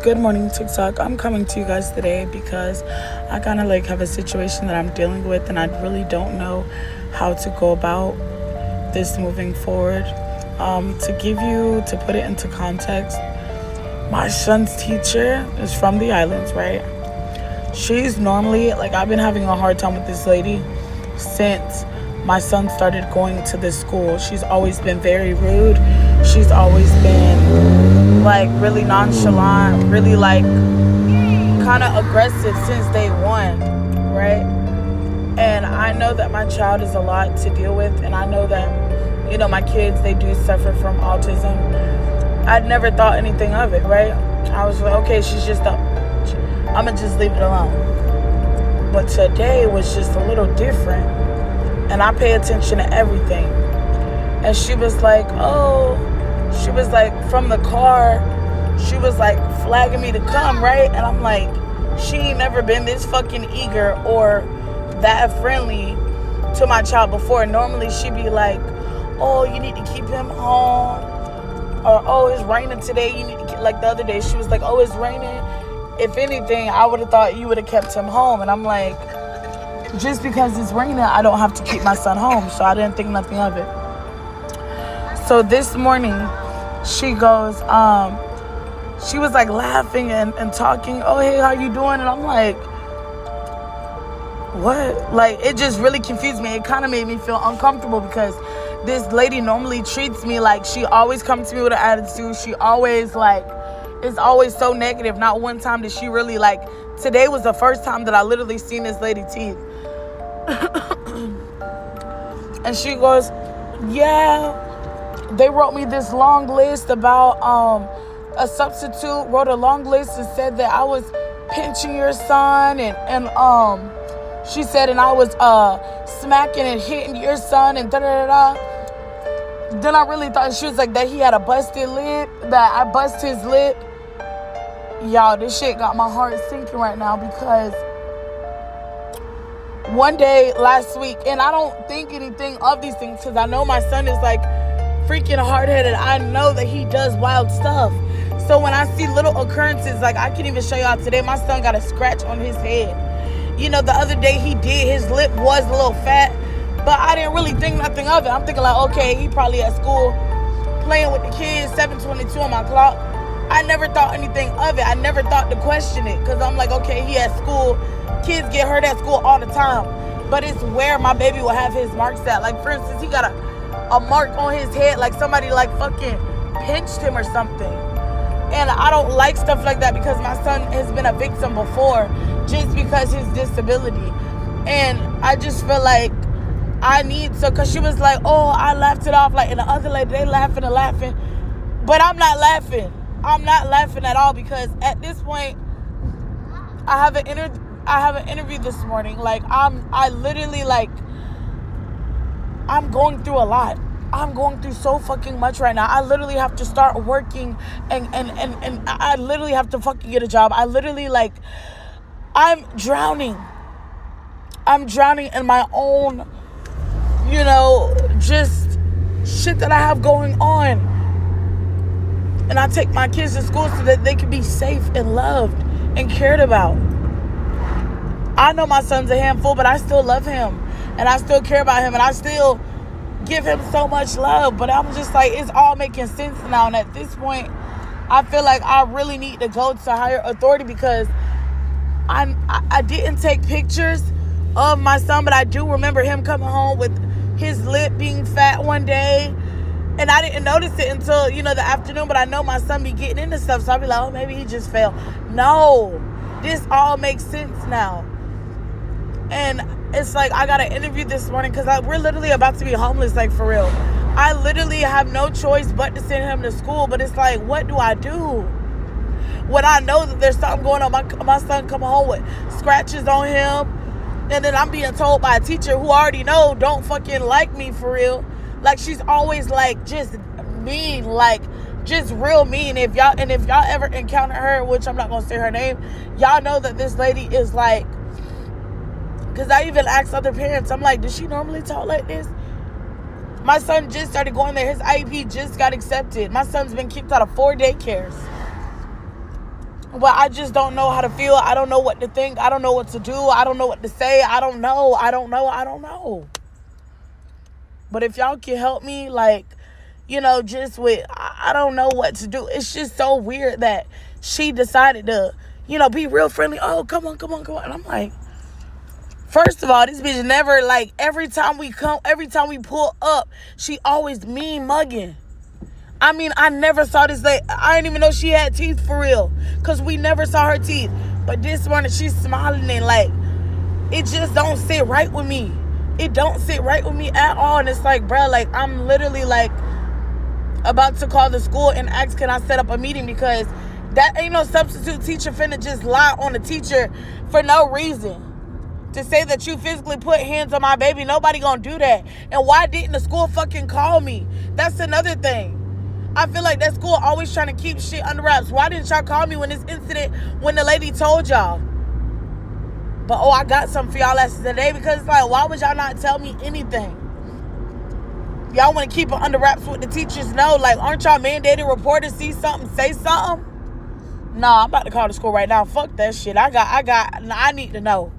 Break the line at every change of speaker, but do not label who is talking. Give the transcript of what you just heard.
Good morning, TikTok. I'm coming to you guys today because I kind of have a situation that I'm dealing with, and I really don't know how to go about this moving forward. To put it into context, my son's teacher is from the islands, right? She's normally, I've been having a hard time with this lady since my son started going to this school. She's always been very rude. She's always been really nonchalant, really kind of aggressive since day one, right? And I know that my child is a lot to deal with, and I know that my kids, they do suffer from autism. I'd never thought anything of it, right? I was like, okay, she's just I'm gonna just leave it alone. But today was just a little different, and I pay attention to everything. And she was from the car, she was flagging me to come, right? And I'm like, she ain't never been this fucking eager or that friendly to my child before. Normally she'd be like, oh, you need to keep him home, or oh, it's raining today, you need to the other day she was like, oh, it's raining. If anything, I would have thought you would have kept him home. And I'm like, just because it's raining, I don't have to keep my son home. So I didn't think nothing of it. So this morning, she goes, she was laughing and talking, oh, hey, how you doing? And I'm like, what? It just really confused me. It kind of made me feel uncomfortable because this lady normally treats me she always comes to me with an attitude. She always is always so negative. Not one time did she really today was the first time that I literally seen this lady teeth. And she goes, yeah, they wrote me this long list about a substitute, wrote a long list and said that I was pinching your son and she said, and I was smacking and hitting your son and da-da-da-da. Then I really thought she was that he had a busted lip, that I bust his lip. Y'all, this shit got my heart sinking right now because one day last week, and I don't think anything of these things because I know my son is freaking hard-headed. I know that he does wild stuff. So when I see little occurrences, I can even show y'all today, my son got a scratch on his head. The other day his lip was a little fat, but I didn't really think nothing of it. I'm thinking okay, he probably at school playing with the kids, 7:22 on my clock. I never thought anything of it. I never thought to question it because I'm okay, he at school. Kids get hurt at school all the time. But it's where my baby will have his marks at. For instance, he got a mark on his head somebody fucking pinched him or something. And I don't like stuff like that because my son has been a victim before just because his disability. And I just feel I need to, because she was oh, I laughed it off. And the other lady, they laughing and laughing. But I'm not laughing. I'm not laughing at all because at this point, I have an interview this morning. I literally I'm going through a lot. I'm going through so fucking much right now. I literally have to start working and I literally have to fucking get a job. I literally I'm drowning. I'm drowning in my own, just shit that I have going on. And I take my kids to school so that they can be safe and loved and cared about. I know my son's a handful, but I still love him. And I still care about him. And I still give him so much love. But I'm just it's all making sense now. And at this point, I feel I really need to go to higher authority because I didn't take pictures of my son, but I do remember him coming home with his lip being fat one day. And I didn't notice it until, the afternoon. But I know my son be getting into stuff. So I'll be oh, maybe he just fell. No. This all makes sense now. And it's I got an interview this morning because we're literally about to be homeless, for real. I literally have no choice but to send him to school. But it's what do I do? When I know that there's something going on, my son come home with scratches on him. And then I'm being told by a teacher who already know don't fucking like me for real. She's always just mean, just real mean. If y'all ever encounter her, which I'm not gonna say her name, y'all know that this lady is because I even asked other parents, I'm does she normally talk like this? My son just started going there. His IEP just got accepted. My son's been kicked out of 4 daycares. But I just don't know how to feel. I don't know what to think. I don't know what to do. I don't know what to say. I don't know. But if y'all can help me, like, just with, I don't know what to do. It's just so weird that she decided to, be real friendly. Oh, come on. And I'm like, first of all, this bitch never, like, every time we pull up, she always mean mugging. I mean, I never saw this lady. I didn't even know she had teeth for real, because we never saw her teeth. But this morning, she's smiling and, like, it just don't sit right with me. It don't sit right with me at all. And it's like, bro, like, I'm literally, like, about to call the school and ask, can I set up a meeting? Because that ain't no substitute teacher finna just lie on the teacher for no reason. To say that you physically put hands on my baby, nobody gonna do that. And why didn't the school fucking call me? That's another thing. I feel like that school always trying to keep shit under wraps. Why didn't y'all call me when this incident, when the lady told y'all? But, I got something for y'all lessons today, because it's like, why would y'all not tell me anything? Y'all want to keep it under wraps with the teachers? No, like, aren't y'all mandated reporters? See something, say something? Nah, I'm about to call the school right now. Fuck that shit. I need to know.